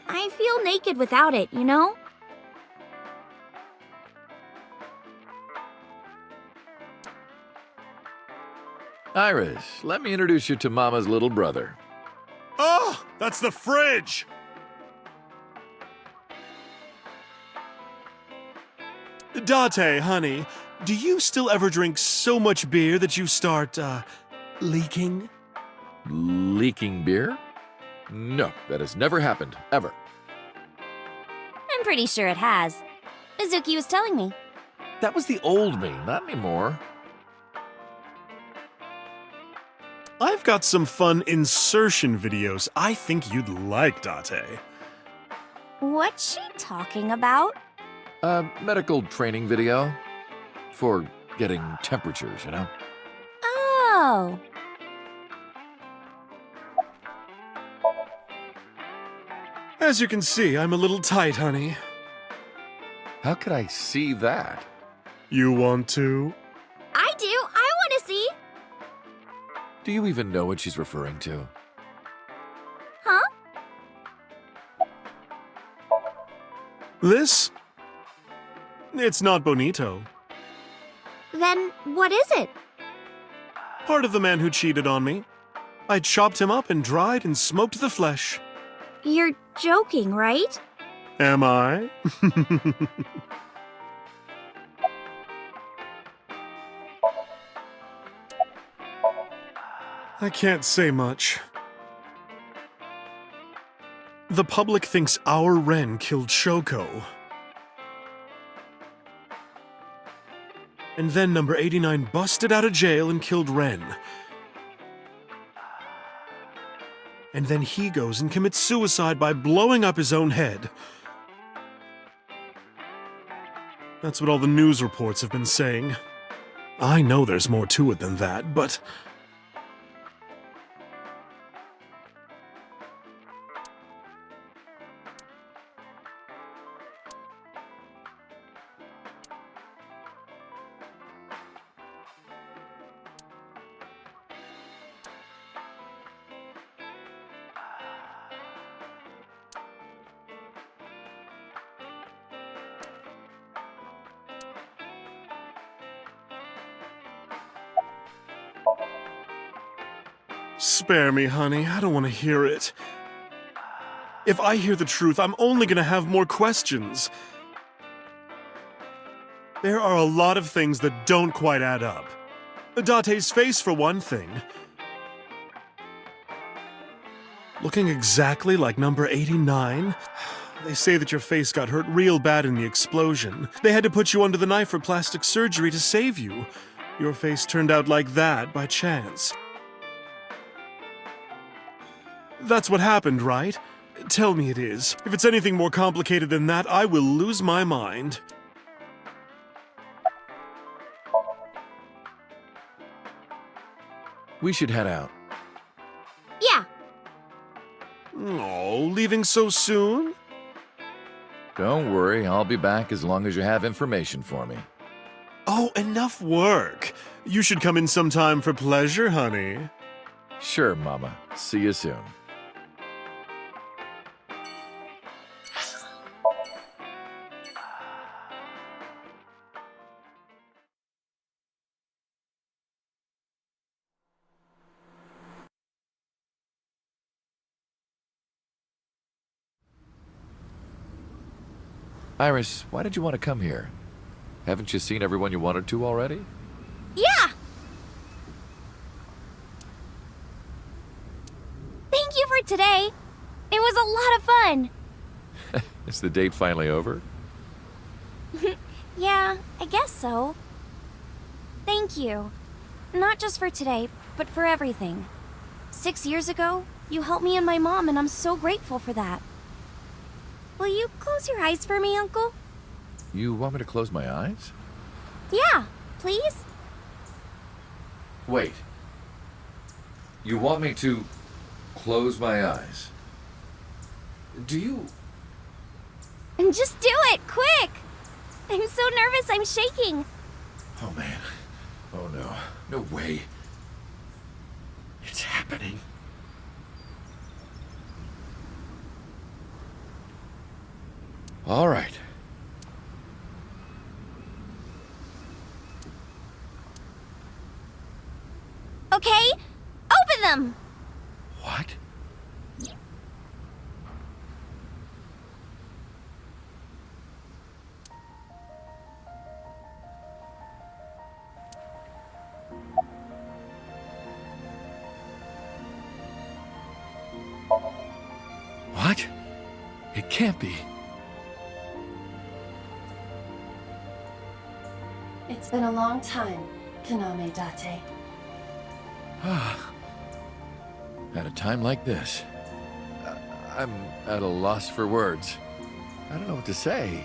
I feel naked without it, you know? Iris, let me introduce you to Mama's little brother. Oh, that's the fridge! Date, honey, do you still ever drink so much beer that you start, leaking? Leaking beer? No, that has never happened, ever. I'm pretty sure it has. Mizuki was telling me. That was the old me, not anymore. I've got some fun insertion videos I think you'd like, Date. What's she talking about? A medical training video. For getting temperatures, you know? Oh. As you can see, I'm a little tight, honey. How could I see that? You want to? I do. I want to see. Do you even know what she's referring to? Huh? This? It's not bonito. Then what is it? Part of the man who cheated on me. I chopped him up and dried and smoked the flesh. You're joking, right? Am I? I can't say much. The public thinks our Ren killed Shoko. And then number 89 busted out of jail and killed Ren. And then he goes and commits suicide by blowing up his own head. That's what all the news reports have been saying. I know there's more to it than that, but... Spare me, honey. I don't want to hear it. If I hear the truth, I'm only going to have more questions. There are a lot of things that don't quite add up. Date's face, for one thing. Looking exactly like number 89? They say that your face got hurt real bad in the explosion. They had to put you under the knife for plastic surgery to save you. Your face turned out like that by chance. That's what happened, right? Tell me it is. If it's anything more complicated than that, I will lose my mind. We should head out. Yeah. Oh, leaving so soon? Don't worry, I'll be back as long as you have information for me. Oh, enough work. You should come in sometime for pleasure, honey. Sure, Mama. See you soon. Iris, why did you want to come here? Haven't you seen everyone you wanted to already? Yeah! Thank you for today. It was a lot of fun. Is the date finally over? Yeah, I guess so. Thank you. Not just for today, but for everything. 6 years ago, you helped me and my mom, and I'm so grateful for that. Will you close your eyes for me, Uncle? You want me to close my eyes? Yeah, please? Wait. You want me to close my eyes? Do you... And just do it, quick! I'm so nervous, I'm shaking. Oh, man. Oh, no. No way. It's happening. All right. Okay, open them! What? What? It can't be. It's been a long time, Kaname Date. At a time like this, I'm at a loss for words. I don't know what to say.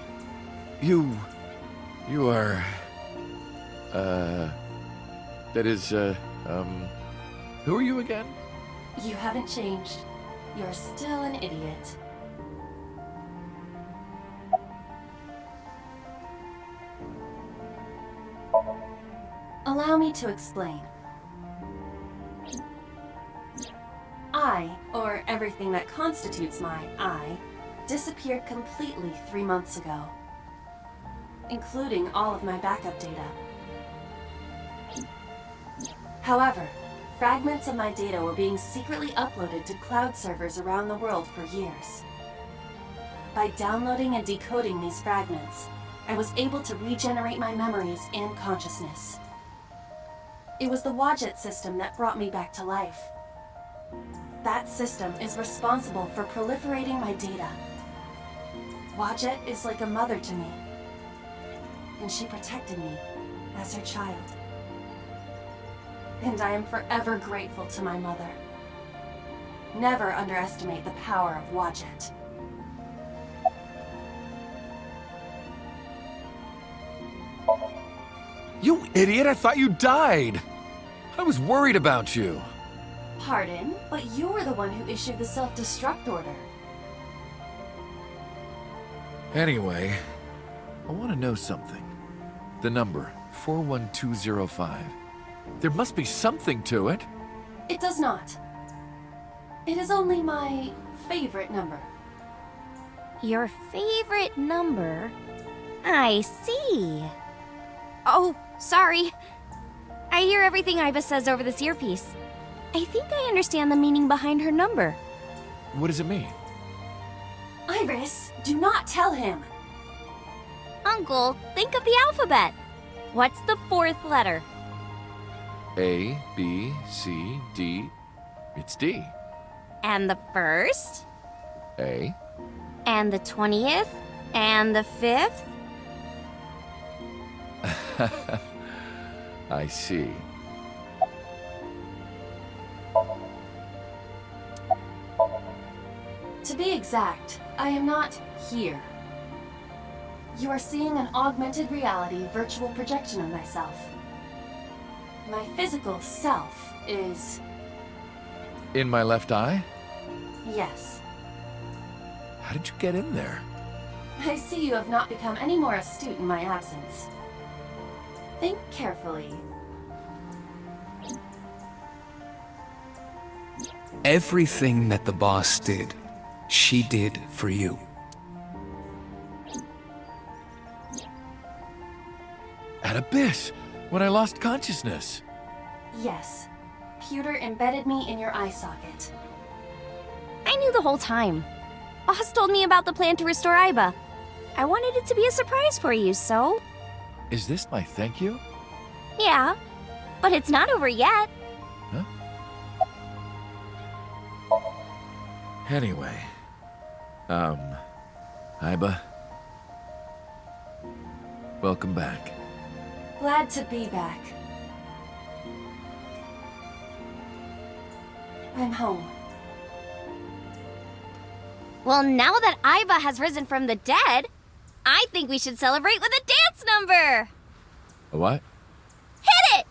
You are, that is, who are you again? You haven't changed. You're still an idiot. Allow me to explain. I, or everything that constitutes my I, disappeared completely 3 months ago, including all of my backup data. However, fragments of my data were being secretly uploaded to cloud servers around the world for years. By downloading and decoding these fragments, I was able to regenerate my memories and consciousness. It was the Wadjet system that brought me back to life. That system is responsible for proliferating my data. Wadjet is like a mother to me, and she protected me as her child. And I am forever grateful to my mother. Never underestimate the power of Wadjet. You idiot, I thought you died! I was worried about you. Pardon, but you were the one who issued the self-destruct order. Anyway, I want to know something. The number, 41205. There must be something to it. It does not. It is only my favorite number. Your favorite number? I see. Oh, sorry. I hear everything Iva says over this earpiece. I think I understand the meaning behind her number. What does it mean? Iris, do not tell him! Uncle, think of the alphabet. What's the fourth letter? A, B, C, D. It's D. And the 1st? A. And the 20th? And the 5th? I see. To be exact, I am not here. You are seeing an augmented reality virtual projection of myself. My physical self is... In my left eye? yes. How did you get in there? I see you have not become any more astute in my absence. Think carefully. Everything that the boss did, she did for you. At Abyss, when I lost consciousness. Yes. Pewter embedded me in your eye socket. I knew the whole time. Boss told me about the plan to restore Iba. I wanted it to be a surprise for you, so... Is this my thank you? Yeah, but it's not over yet. Huh? Anyway, Iba, welcome back. Glad to be back. I'm home. Well, now that Iba has risen from the dead, I think we should celebrate with a dance number! A what? Hit it!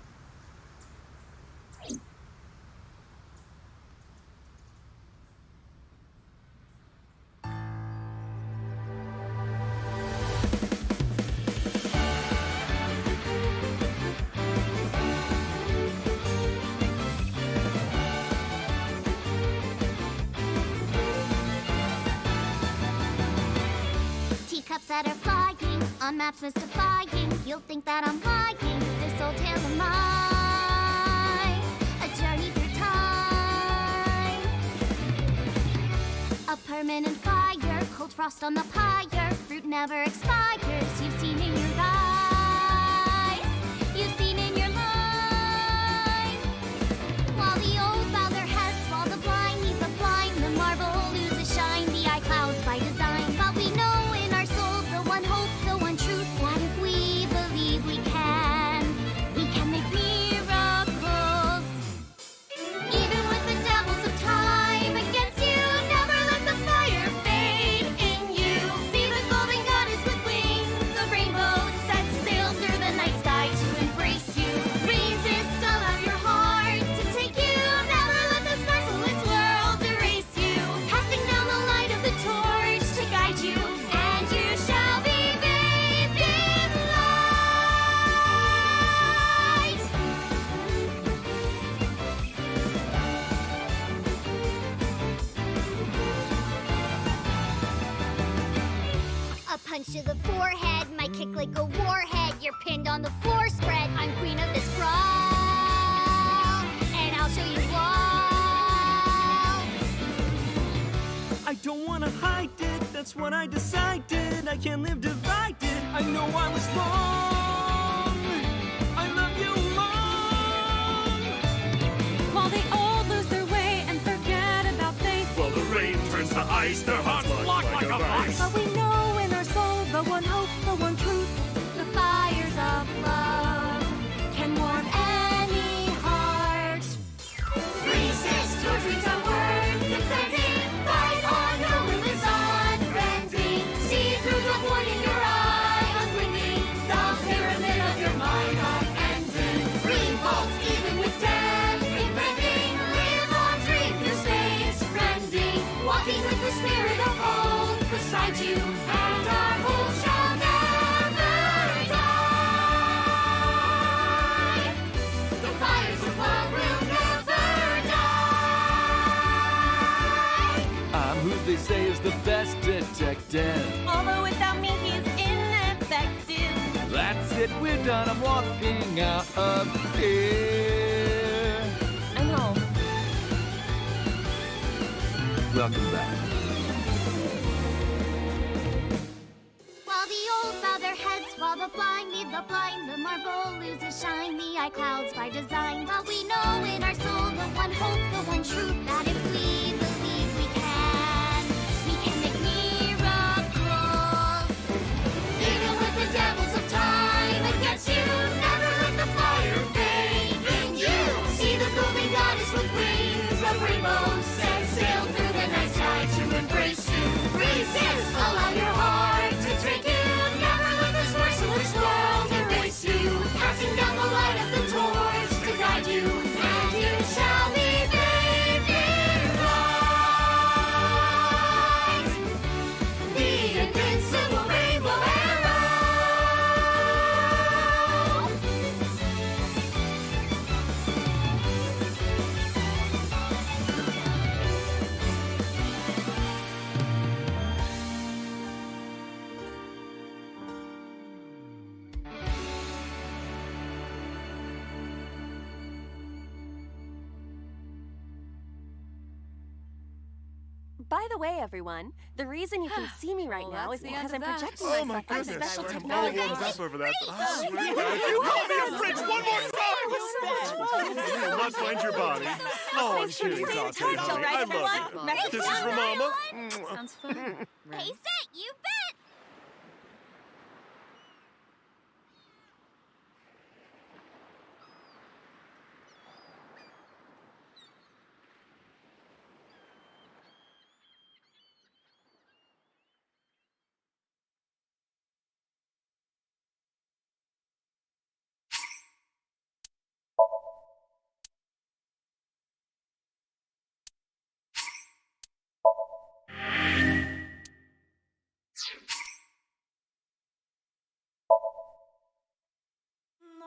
Teacups that are flying, on maps mystifying. You'll think that I'm lying. This old tale of mine, a journey through time. A permanent fire, cold frost on the pyre. Fruit never expires. You've seen in your eyes, you've seen in your line. While the old bow their heads, while the blind leave the blind, the marvel loses shine. The eye clouds by design, but we know in our soul the one hope, the one truth, that if we believe we can make miracles. Even with the devils of time against you, never let the fire fade in you. See the golden goddess with wings of rainbows set sail through the night sky to embrace you. Resist, allow your heart to take you. Never let this merciless world erase you. Passing down the light of the torch to guide you, and you shall be bathed in light. A punch to the forehead, my kick like a warhead. You're pinned on the floor spread. I'm queen of this brawl, and I'll show you all. I don't wanna hide it, that's what I decided. I can't live divided, I know I was wrong. I love you long. While they all lose their way and forget about faith. While the rain turns to ice, their hearts lock like a vice. But we know in our soul the one hope, the one truth. The fires of love can warm any heart. Resist, your dreams are worth defending. Fight on, your will is unbending. See through the void in your eye, unwinging. The pyramid of your mind unending. Revolt even with death impending. Live on, dream through space, rending. Walking with the spirit of hope beside you, and our hope shall never die. The fires of love will never die. I'm who they say is the best detective. Although without me he's ineffective. That's it, we're done. I'm walking out of here. I'm home. Welcome back. While the old bow their heads, while the the blind lead the blind, the marble loses shine. The eye clouds by design. But we know in our soul the one hope, the one truth, that if we believe we can make miracles. Even with the devils of time against you, never let the fire fade in you. See the golden goddess with wings of rainbows set sail through the night sky to embrace you. Resist, allow your heart to take you. Never let this merciless world erase you. Passing down the light of the torch to guide you, and you shall be bathed in light. The invincible rainbow arrow. By the way, everyone, the reason you can see me right now is because I'm projecting Oh my myself with goodness. special I'm all technology. warmed up over that. Oh, sweet. You call me a fridge one more time! You will not find your body. Oh, I'm kidding, Dante, honey. I love you. This is for Mama. Sounds fun. Hey, Set, you bet! No.